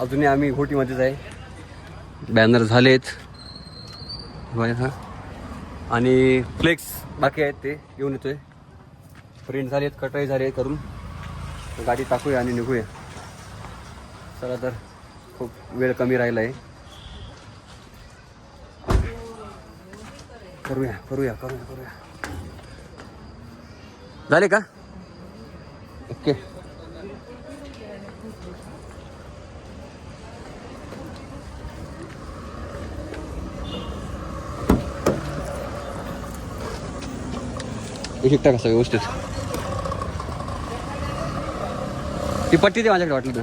अजूनही आम्ही घोटीमध्येच आहे. बॅनर झालेत हा, आणि फ्लेक्स बाकी आहेत ते घेऊन येतोय. प्रिंट झालेत, कटही झाले करून. गाडी टाकूया आणि निघूया. चला तर, खूप वेळ कमी राहिला आहे. करूया. झाले का? ओके. शिकता कसं व्यवस्थित. ती पट्टी दे माझ्याकडे वाटलं तर.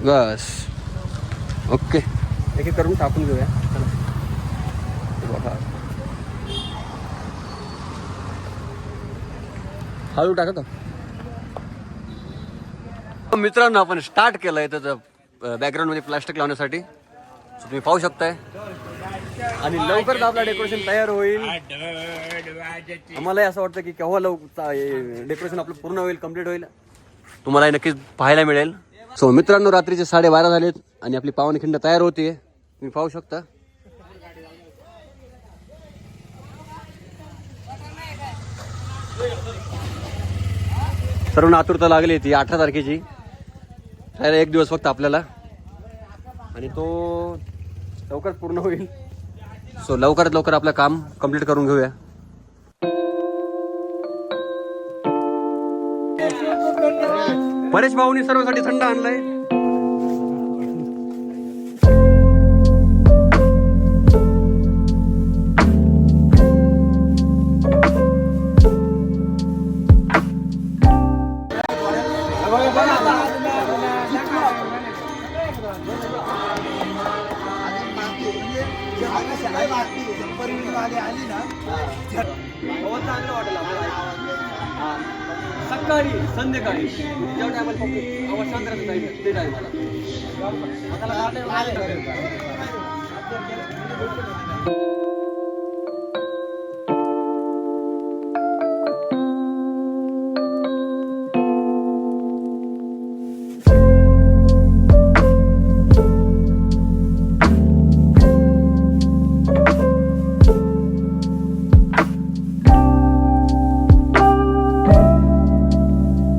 बस ओके. एक एक करून टाकून घेऊया. हळू टाका. मित्रांनो, आपण स्टार्ट केलंय त्याचं बॅकग्राऊंड मध्ये प्लास्टिक लावण्यासाठी. तुम्ही पाहू शकताय. आणि लवकरच आपलं डेकोरेशन तयार होईल. आम्हालाही असं वाटतं की केव्हा डेकोरेशन आपलं पूर्ण होईल, कम्प्लीट होईल. तुम्हाला नक्कीच पाहायला मिळेल. सो मित्रांनो, रात्रीचे 12:30 झालेत आणि आपली पावनखिंड तयार होतीये. तुम्ही पाहू शकता. सर्व आतुरता लागली ती 18 तारखेची. राहिला एक दिवस फक्त आपल्याला, आणि तो लवकरच पूर्ण होईल. सो लवकरात लवकर आपलं काम कंप्लीट करून घेऊया. परेश भाऊनी सर्वांसाठी थंड आणलाय. सकाळी संध्याकाळी जेव्हा टायमाला आवाज शांत राहतो ते टायमाला.